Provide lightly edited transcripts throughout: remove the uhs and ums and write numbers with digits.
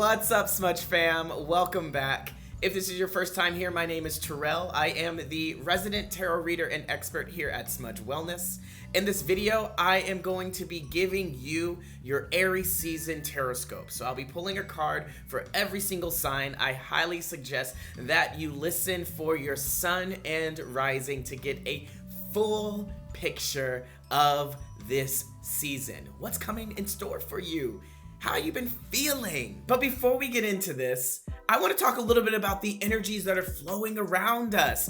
What's up, Smudge fam? Welcome back. If this is your first time here, my name is Terrell. I am the resident tarot reader and expert here at Smudge Wellness. In this video, I am going to be giving you your Aries season Tarotscope. So I'll be pulling a card for every single sign. I highly suggest that you listen for your sun and rising to get a full picture of this season. What's coming in store for you? How you been feeling? But before we get into this, I want to talk a little bit about the energies that are flowing around us.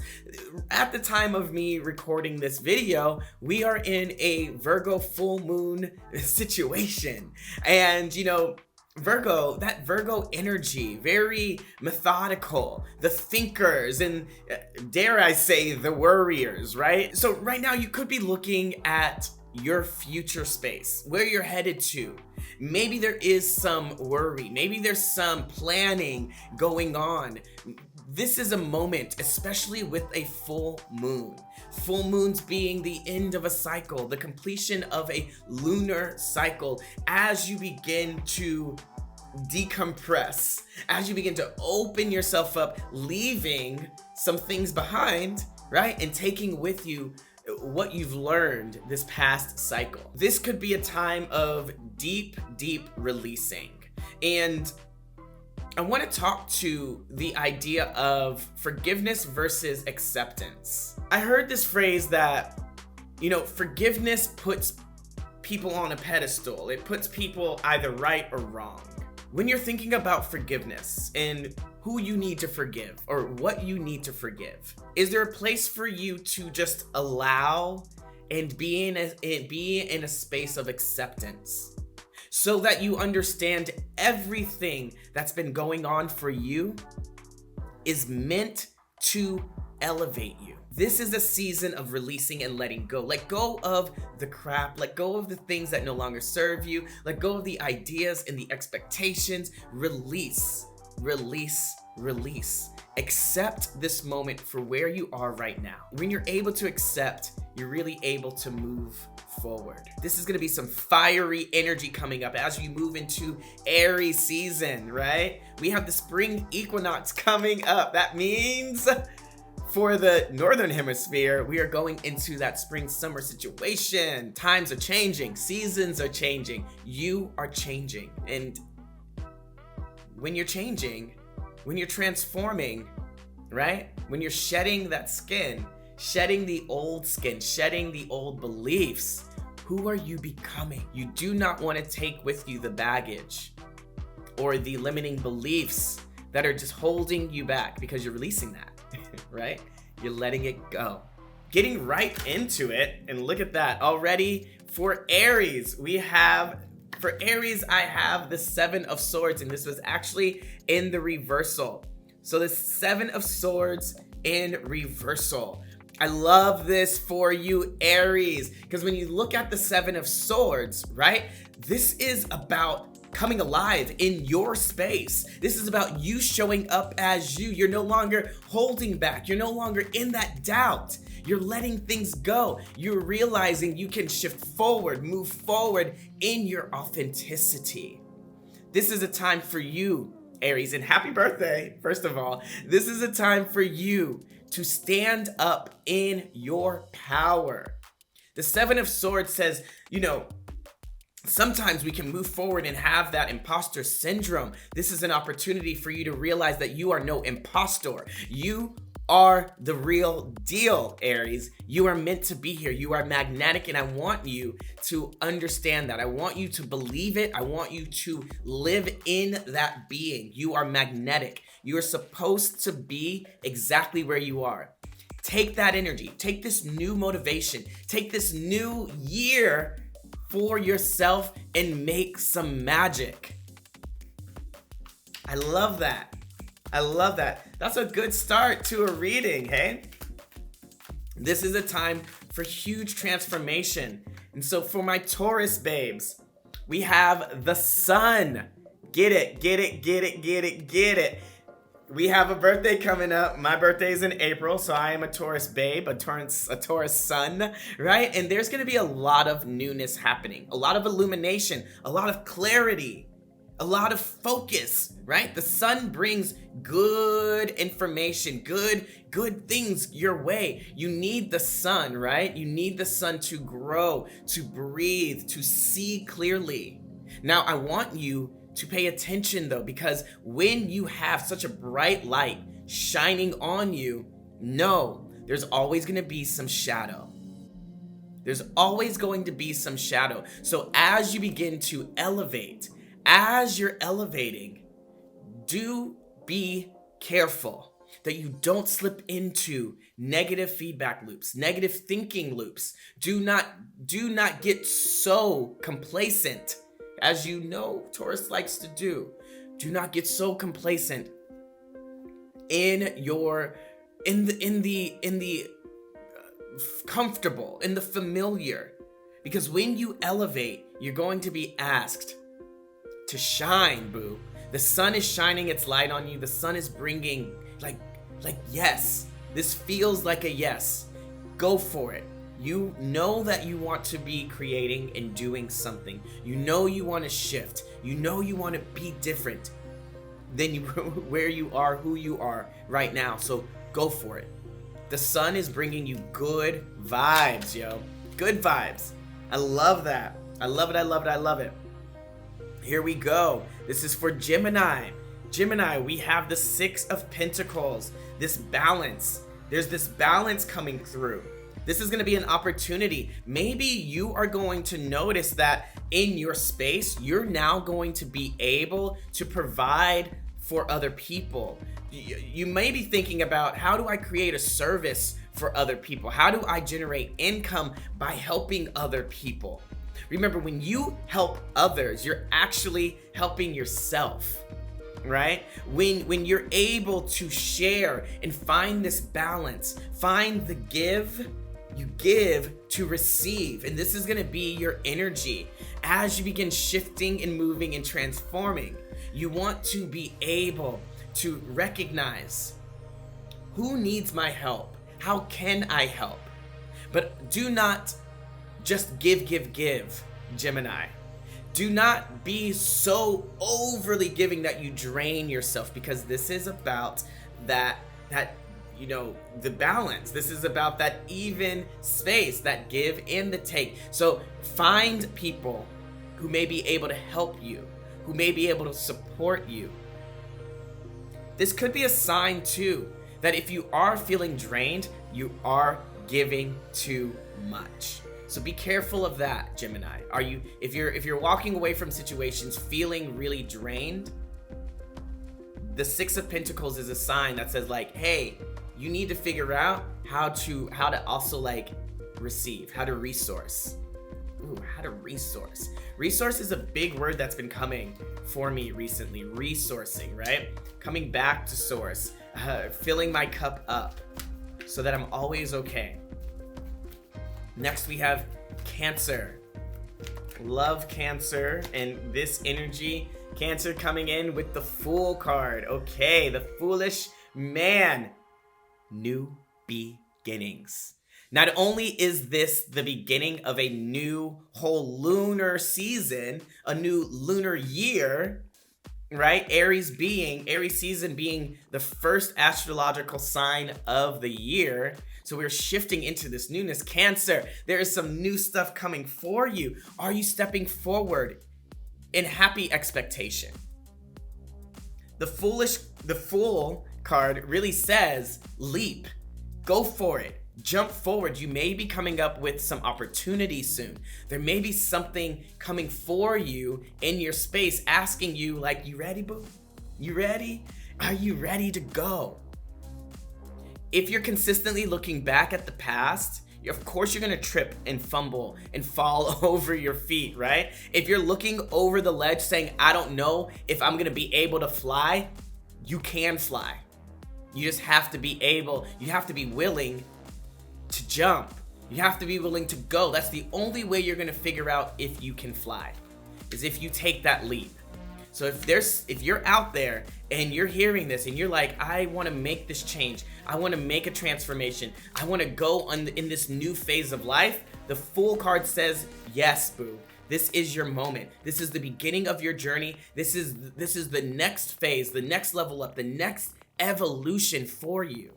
At the time of me recording this video, we are in a Virgo full moon situation. And you know, Virgo, that Virgo energy, very methodical, the thinkers, and dare I say the worriers, right? So right now you could be looking at your future space, where you're headed to. Maybe there is some worry, maybe there's some planning going on. This is a moment, especially with a full moon. Full moons being the end of a cycle, the completion of a lunar cycle, as you begin to decompress, as you begin to open yourself up, leaving some things behind, right? And taking with you what you've learned this past cycle. This could be a time of deep releasing. And I want to talk to the idea of forgiveness versus acceptance. I heard this phrase that, you know, forgiveness puts people on a pedestal. It puts people either right or wrong. When you're thinking about forgiveness and who you need to forgive or what you need to forgive, is there a place for you to just allow and be in a space of acceptance so that you understand everything that's been going on for you is meant to elevate you? This is a season of releasing and letting go. Let go of the crap, let go of the things that no longer serve you, let go of the ideas and the expectations. Release. Accept this moment for where you are right now. When you're able to accept, you're really able to move forward. This is gonna be some fiery energy coming up as we move into Aries season, right? We have the Spring Equinox coming up. That means for the Northern Hemisphere, we are going into that spring-summer situation. Times are changing, seasons are changing, you are changing. And when you're changing, when you're transforming, right? When you're shedding that skin, shedding the old skin, shedding the old beliefs, who are you becoming? You do not want to take with you the baggage or the limiting beliefs that are just holding you back, because you're releasing that, right? You're letting it go. Getting right into it, and look at that. Already for Aries, for Aries, I have the Seven of Swords, and this was actually in the reversal. So the Seven of Swords in reversal. I love this for you, Aries, because when you look at the Seven of Swords, right? This is about coming alive in your space. This is about you showing up as you. You're no longer holding back. You're no longer in that doubt. You're letting things go. You're realizing you can shift forward, move forward in your authenticity. This is a time for you, Aries, and happy birthday, first of all. This is a time for you to stand up in your power. The Seven of Swords says, you know, sometimes we can move forward and have that imposter syndrome. This is an opportunity for you to realize that you are no impostor. You are the real deal, Aries. You are meant to be here. You are magnetic, and I want you to understand that. I want you to believe it. I want you to live in that being. You are magnetic. You are supposed to be exactly where you are. Take that energy. Take this new motivation. Take this new year for yourself and make some magic. I love that. I love that. That's a good start to a reading, hey? This is a time for huge transformation. And so for my Taurus babes, we have the sun. Get it. We have a birthday coming up. My birthday is in April, so I am a Taurus babe, a Taurus sun, right? And there's gonna be a lot of newness happening, a lot of illumination, a lot of clarity. a lot of focus, right? The sun brings good information, good things your way. You need the sun, right? You need the sun to grow, to breathe, to see clearly. Now, I want you to pay attention though, because when you have such a bright light shining on you, no, there's always going to be some shadow. There's always going to be some shadow. So as you begin to elevate, as you're elevating, do be careful that you don't slip into negative feedback loops, negative thinking loops. Do not get so complacent, as you know Taurus likes to do. Do not get so complacent in the comfortable, in the familiar, because when you elevate, you're going to be asked to shine, boo. The sun is shining its light on you. The sun is bringing like yes. This feels like a yes. Go for it. You know that you want to be creating and doing something. You know you want to shift. You know you want to be different than where you are, who you are right now. So go for it. The sun is bringing you good vibes, yo. Good vibes. I love that. I love it. I love it. I love it. Here we go. This is for Gemini. Gemini, we have the 6 of Pentacles. This balance. There's this balance coming through. This is going to be an opportunity. Maybe you are going to notice that in your space, you're now going to be able to provide for other people. You may be thinking about, how do I create a service for other people? How do I generate income by helping other people? Remember, when you help others, you're actually helping yourself, right? When you're able to share and find this balance, find the give, you give to receive. And this is going to be your energy as you begin shifting and moving and transforming. You want to be able to recognize, who needs my help? How can I help? But do not just give, Gemini. Do not be so overly giving that you drain yourself, because this is about that the balance. This is about that even space, that give and the take. So find people who may be able to help you, who may be able to support you. This could be a sign too that if you are feeling drained, you are giving too much. So be careful of that, Gemini. If you're walking away from situations feeling really drained, the 6 of Pentacles is a sign that says like, hey, you need to figure out how to also receive, how to resource. Ooh, how to resource. Resource is a big word that's been coming for me recently. Resourcing, right? Coming back to source, filling my cup up so that I'm always okay. Next we have Cancer. Love Cancer and this energy. Cancer coming in with the Fool card. Okay, the foolish man. New beginnings. Not only is this the beginning of a new whole lunar season, a new lunar year, right? Aries season being the first astrological sign of the year. So we're shifting into this newness. Cancer, there is some new stuff coming for you. Are you stepping forward in happy expectation? The Fool card really says leap, go for it, jump forward. You may be coming up with some opportunities soon. There may be something coming for you in your space asking you like, you ready, boo? You ready? Are you ready to go? If you're consistently looking back at the past, of course you're gonna trip and fumble and fall over your feet, right? If you're looking over the ledge saying, I don't know if I'm gonna be able to fly, you can fly. You just have to be willing to jump. You have to be willing to go. That's the only way you're gonna figure out if you can fly, is if you take that leap. So if you're out there and you're hearing this and you're like, I wanna make this change, I wanna make a transformation, I wanna go in this new phase of life, the Fool card says, yes, boo. This is your moment. This is the beginning of your journey. This is the next phase, the next level up, the next evolution for you.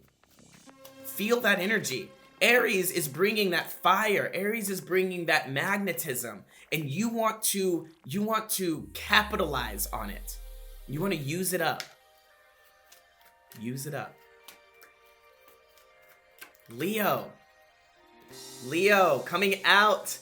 Feel that energy. Aries is bringing that fire. Aries is bringing that magnetism, and you want to capitalize on it. You want to use it up. Use it up. Leo coming out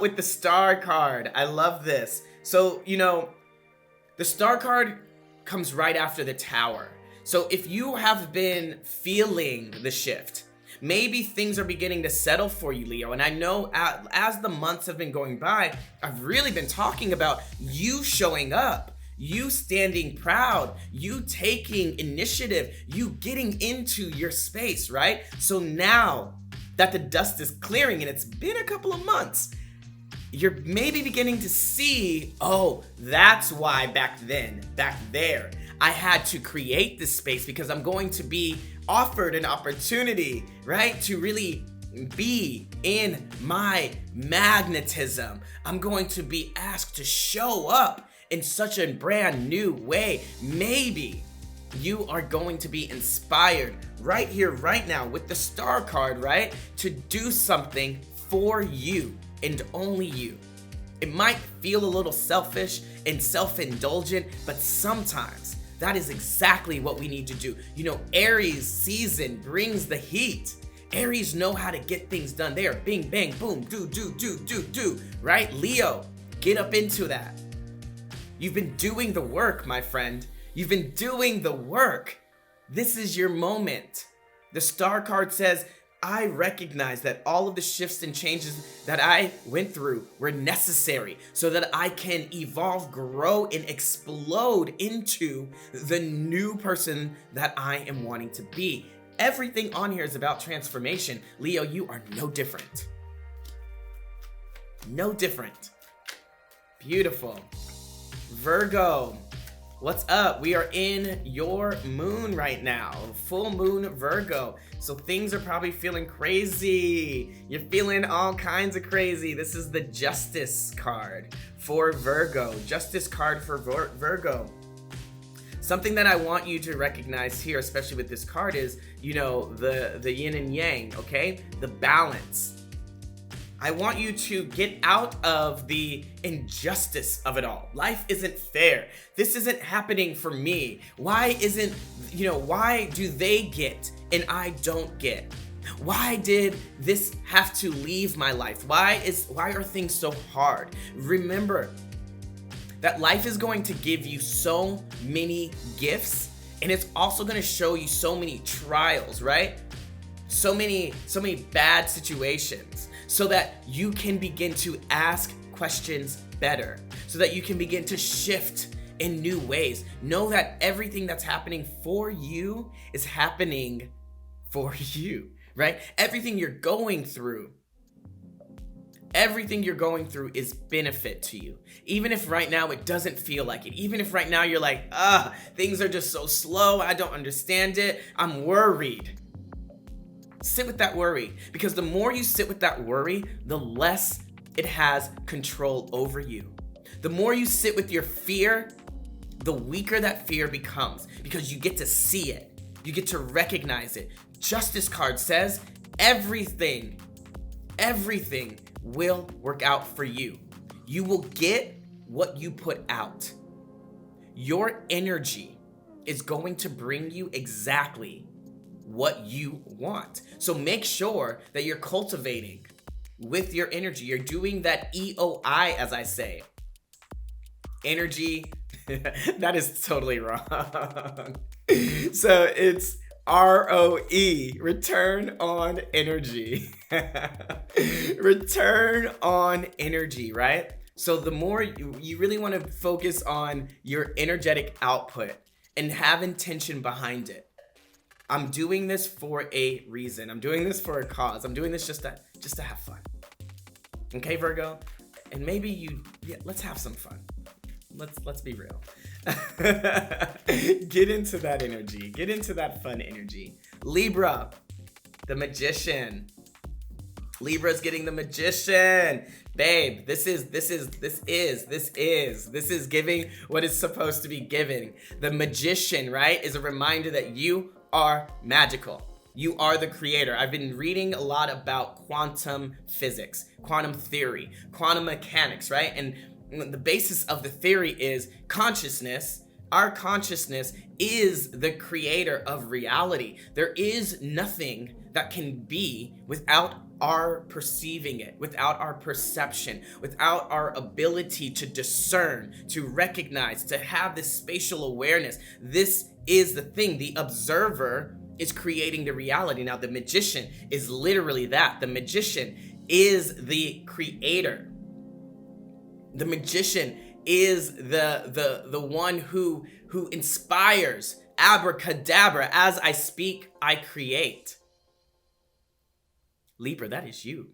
with the star card. I love this. So, the star card comes right after the tower. So if you have been feeling the shift, maybe things are beginning to settle for you, Leo. And I know as the months have been going by, I've really been talking about you showing up, you standing proud, you taking initiative, you getting into your space, right? So now that the dust is clearing and it's been a couple of months, you're maybe beginning to see, oh, that's why back there, I had to create this space, because I'm going to be offered an opportunity, right, to really be in my magnetism. I'm going to be asked to show up in such a brand new way. Maybe you are going to be inspired right here, right now, with the star card, right, to do something for you and only you. It might feel a little selfish and self-indulgent, but sometimes that is exactly what we need to do. Aries season brings the heat. Aries know how to get things done. They are bing, bang, boom, do, right? Leo, get up into that. You've been doing the work, my friend. You've been doing the work. This is your moment. The star card says, I recognize that all of the shifts and changes that I went through were necessary so that I can evolve, grow, and explode into the new person that I am wanting to be. Everything on here is about transformation. Leo, you are no different. No different. Beautiful. Virgo, what's up? We are in your moon right now. Full moon Virgo. So things are probably feeling crazy. You're feeling all kinds of crazy. This is the Justice card for Virgo. Justice card for Virgo. Something that I want you to recognize here, especially with this card, is, the yin and yang, okay? The balance. I want you to get out of the injustice of it all. Life isn't fair. This isn't happening for me. Why do they get and I don't get? Why did this have to leave my life? Why are things so hard? Remember that life is going to give you so many gifts, and it's also going to show you so many trials, right? So many bad situations, so that you can begin to ask questions better, so that you can begin to shift in new ways. Know that everything that's happening for you is happening for you, right? Everything you're going through is benefit to you. Even if right now it doesn't feel like it. Even if right now you're like, things are just so slow, I don't understand it, I'm worried. Sit with that worry, because the more you sit with that worry, the less it has control over you. The more you sit with your fear, the weaker that fear becomes, because you get to see it. You get to recognize it. Justice card says everything will work out for you. You will get what you put out. Your energy is going to bring you exactly what you want. So make sure that you're cultivating with your energy. You're doing that EOI, as I say. Energy, that is totally wrong. So it's ROE, return on energy. Return on energy, right? So the more you really want to focus on your energetic output and have intention behind it. I'm doing this for a reason. I'm doing this for a cause. I'm doing this just to have fun. Okay, Virgo? And maybe let's have some fun. Let's be real. Get into that energy. Get into that fun energy. Libra, the Magician. Libra's getting the Magician. Babe, this is giving what is supposed to be giving. The Magician, right, is a reminder that you are magical. You are the creator. I've been reading a lot about quantum physics, quantum theory, quantum mechanics, right? And the basis of the theory is consciousness. Our consciousness is the creator of reality. There is nothing that can be without our perceiving it, without our perception, without our ability to discern, to recognize, to have this spatial awareness. This is the thing. The observer is creating the reality. Now, the magician is literally that. The magician is the creator. The magician is the one who inspires. Abracadabra, as I speak, I create. Libra, that is you.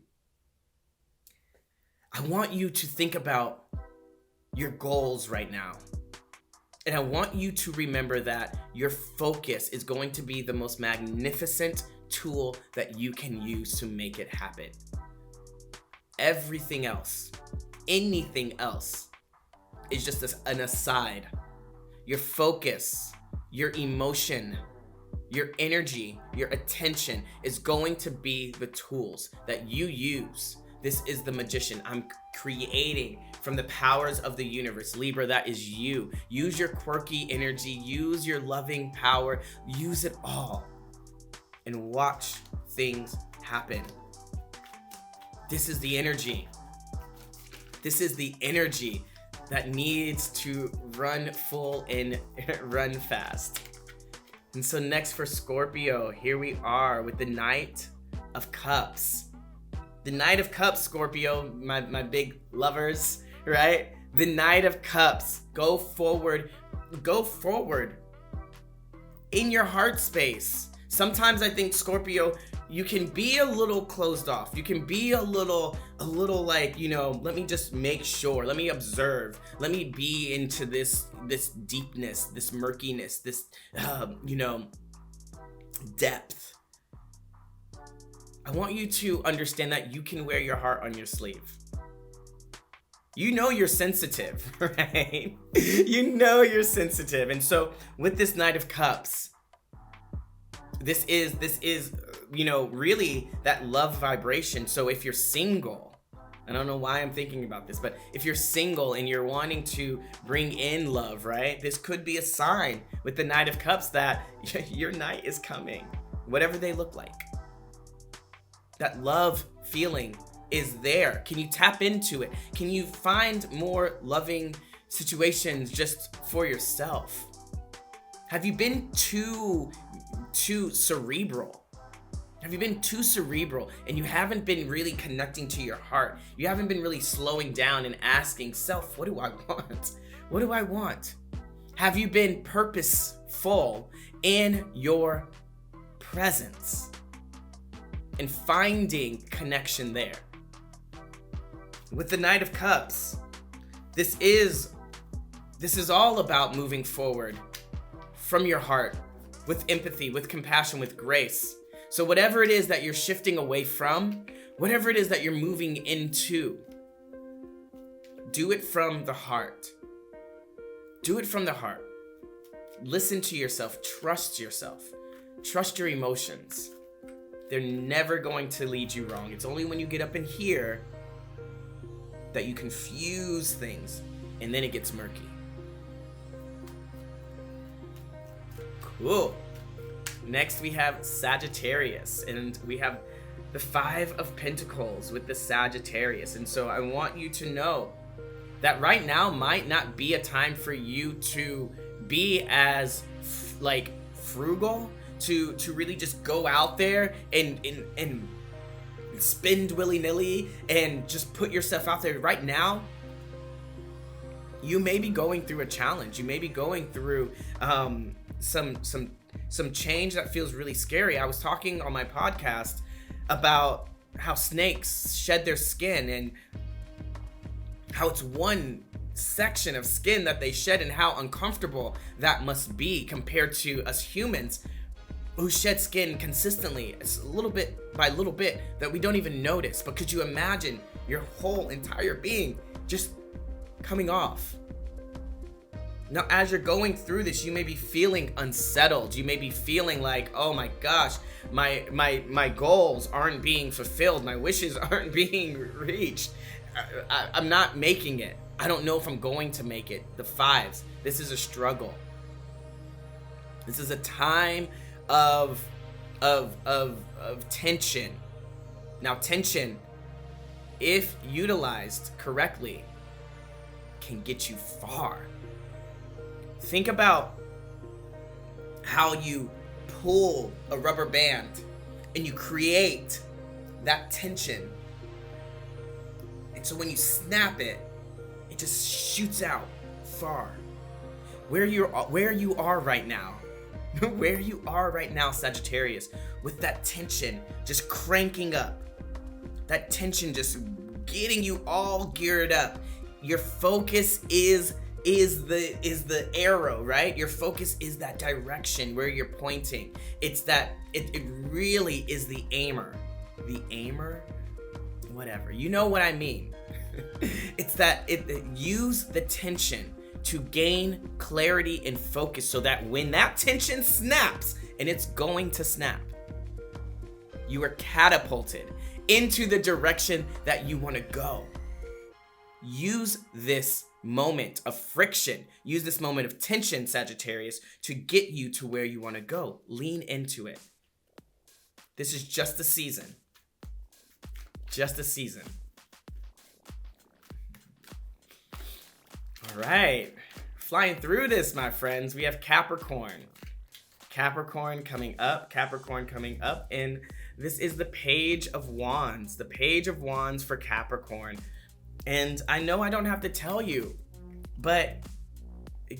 I want you to think about your goals right now. And I want you to remember that your focus is going to be the most magnificent tool that you can use to make it happen. Everything else, anything else, is just an aside. Your focus, your emotion, your energy, your attention is going to be the tools that you use. This is the magician. I'm creating from the powers of the universe. Libra, that is you. Use your quirky energy, use your loving power, use it all, and watch things happen. This is the energy. This is the energy that needs to run full and run fast. And so next for Scorpio, here we are with the Knight of Cups. The Knight of Cups, Scorpio, my big lovers, right? The Knight of Cups, go forward in your heart space. Sometimes I think, Scorpio, you can be a little closed off. You can be a little like, let me just make sure, let me observe, let me be into this deepness, this murkiness, this, depth. I want you to understand that you can wear your heart on your sleeve. You're sensitive, right? You're sensitive. And so with this Knight of Cups, this is really that love vibration. So if you're single, I don't know why I'm thinking about this, but if you're single and you're wanting to bring in love, right? This could be a sign with the Knight of Cups that your knight is coming, whatever they look like. That love feeling is there. Can you tap into it? Can you find more loving situations just for yourself? Have you been too cerebral? Have you been too cerebral and you haven't been really connecting to your heart? You haven't been really slowing down and asking self, what do I want? What do I want? Have you been purposeful in your presence and finding connection there? With the Knight of Cups, this is all about moving forward from your heart with empathy, with compassion, with grace. So whatever it is that you're shifting away from, whatever it is that you're moving into, do it from the heart. Do it from the heart. Listen to yourself. Trust yourself. Trust your emotions. They're never going to lead you wrong. It's only when you get up in here that you confuse things, and then it gets murky. Cool. Next we have Sagittarius, and we have the Five of Pentacles with the Sagittarius. And so I want you to know that right now might not be a time for you to be as frugal, to really just go out there and spend willy-nilly and just put yourself out there. Right now, you may be going through a challenge. You may be going through some change that feels really scary. I was talking on my podcast about how snakes shed their skin and how it's one section of skin that they shed and how uncomfortable that must be compared to us humans. who shed skin consistently. It's little bit by little bit that we don't even notice. But could you imagine your whole entire being just coming off? Now, as you're going through this, you may be feeling unsettled. You may be feeling like, oh my gosh, my goals aren't being fulfilled. My wishes aren't being reached. I'm not making it. I don't know if I'm going to make it. The fives, this is a struggle. This is a time of tension. Now, tension, if utilized correctly, can get you far. Think about how you pull a rubber band and you create that tension. And so when you snap it, it just shoots out far. Where you are right now, where you are right now, Sagittarius, with that tension just cranking up, that tension just getting you all geared up. Your focus is the arrow, right? Your focus is that direction where you're pointing. It's that it really is the aimer. The aimer? Whatever. You know what I mean. It's that use the tension to gain clarity and focus so that when that tension snaps, and it's going to snap, you are catapulted into the direction that you want to go. Use this moment of friction, use this moment of tension, Sagittarius, to get you to where you want to go. Lean into it. This is just a season. Just a season. All right. Flying through this, my friends. We have Capricorn. Capricorn coming up. And this is the Page of Wands. The Page of Wands for Capricorn. And I know I don't have to tell you, but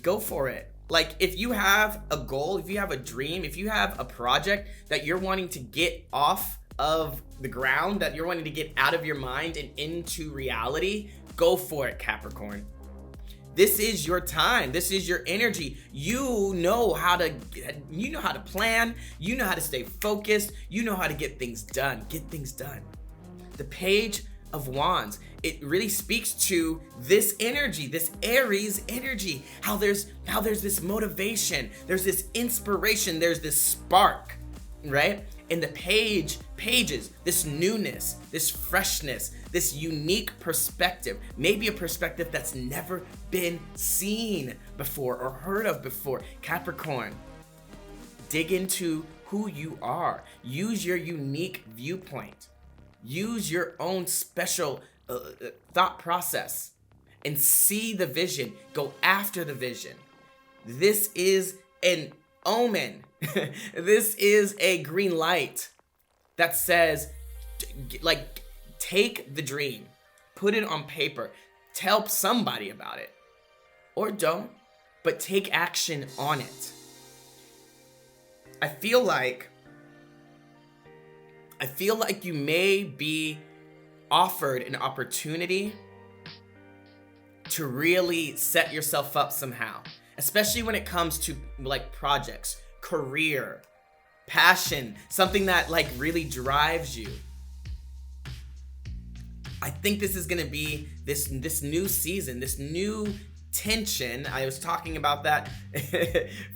go for it. Like, if you have a goal, if you have a dream, if you have a project that you're wanting to get off of the ground, that you're wanting to get out of your mind and into reality, go for it, Capricorn. This is your time. This is your energy. You know how to plan. You know how to stay focused. You know how to get things done. Get things done. The Page of Wands, it really speaks to this energy, this Aries energy, how there's this motivation, there's this inspiration, there's this spark, right? And the pages, this newness, this freshness, this unique perspective, maybe a perspective that's never been seen before or heard of before. Capricorn, dig into who you are. Use your unique viewpoint. Use your own special thought process and see the vision. Go after the vision. This is an omen. This is a green light that says, like, take the dream, put it on paper, tell somebody about it, or don't, but take action on it. I feel like you may be offered an opportunity to really set yourself up somehow, especially when it comes to like projects, career, passion, something that like really drives you. I think this is gonna be this new season, this new tension. I was talking about that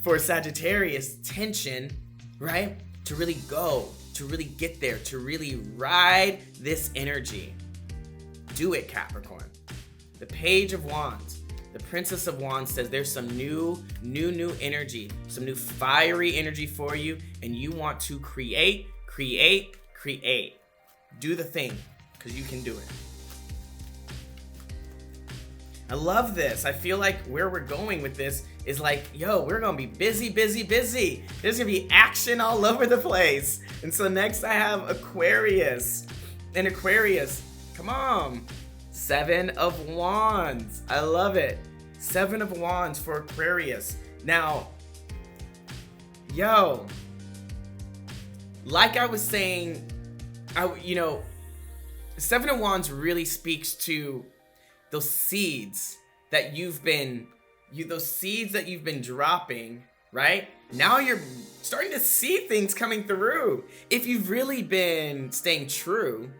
for Sagittarius, tension, right? To really go, to really get there, to really ride this energy. Do it, Capricorn. The Page of Wands, the Princess of Wands says there's some new energy, some new fiery energy for you, and you want to create. Do the thing, because you can do it. I love this. I feel like where we're going with this is like, yo, we're gonna be busy. There's gonna be action all over the place. And so next I have Aquarius. And Aquarius, come on. 7 of Wands. I love it. 7 of Wands for Aquarius. Now, yo, like I was saying, 7 of Wands really speaks to those seeds that you've been dropping right? Now you're starting to see things coming through. If you've really been staying true,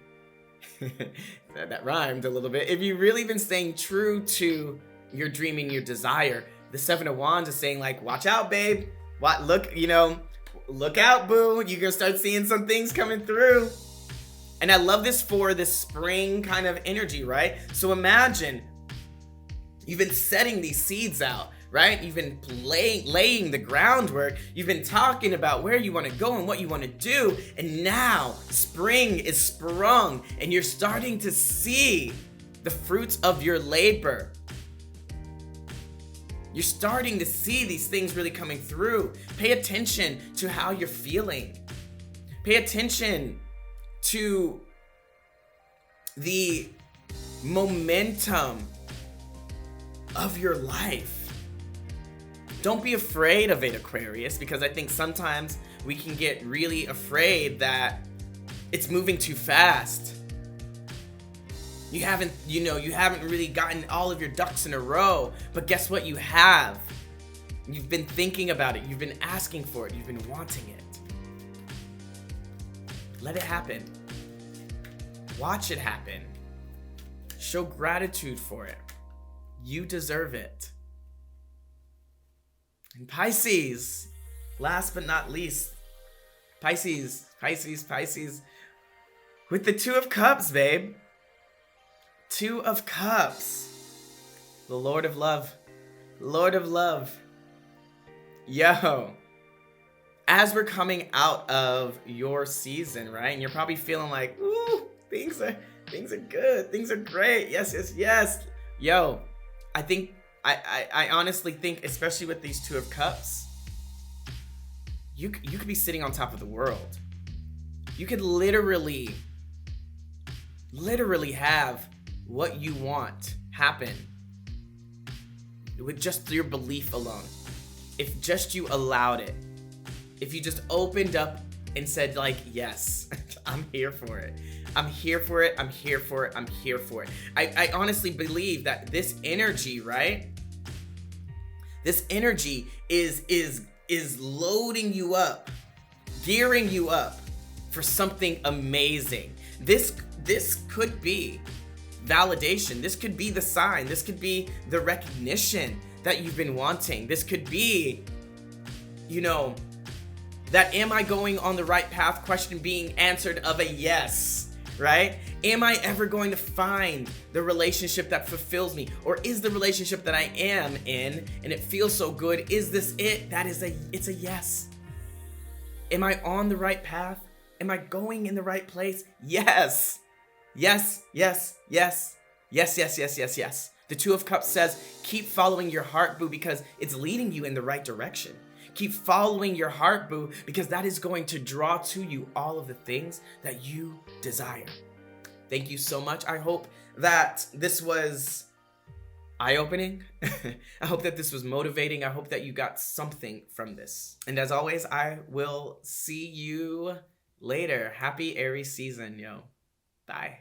that rhymed a little bit. If you've really been staying true to your dream and your desire, the Seven of Wands is saying like, watch out, babe. Look out, boo. You're gonna start seeing some things coming through. And I love this for this spring kind of energy, right? So imagine you've been setting these seeds out, right? You've been laying the groundwork. You've been talking about where you want to go and what you want to do. And now spring is sprung and you're starting to see the fruits of your labor. You're starting to see these things really coming through. Pay attention to how you're feeling. Pay attention to the momentum of your life. Don't be afraid of it, Aquarius, because I think sometimes we can get really afraid that it's moving too fast. You haven't really gotten all of your ducks in a row, but guess what? You have. You've been thinking about it. You've been asking for it. You've been wanting it. Let it happen. Watch it happen. Show gratitude for it. You deserve it. And Pisces, last but not least, Pisces, with the Two of Cups, babe. Two of Cups. The Lord of Love. Lord of Love. Yo. As we're coming out of your season, right? And you're probably feeling like, ooh, things are good. Things are great. Yes. Yo, I honestly think, especially with these Two of Cups, you could be sitting on top of the world. You could literally have what you want happen with just your belief alone. If just you allowed it. If you just opened up and said like, yes, I'm here for it. I'm here for it. I'm here for it. I'm here for it. I honestly believe that this energy, right? This energy is loading you up, gearing you up for something amazing. This could be validation. This could be the sign. This could be the recognition that you've been wanting. This could be, that am I going on the right path question being answered of a yes, right? Am I ever going to find the relationship that fulfills me? Or is the relationship that I am in and it feels so good, is this it? It's a yes. Am I on the right path? Am I going in the right place? Yes. Yes. The Two of Cups says, keep following your heart, boo, because it's leading you in the right direction. Keep following your heart, boo, because that is going to draw to you all of the things that you desire. Thank you so much. I hope that this was eye-opening. I hope that this was motivating. I hope that you got something from this. And as always, I will see you later. Happy Aries season, yo. Bye.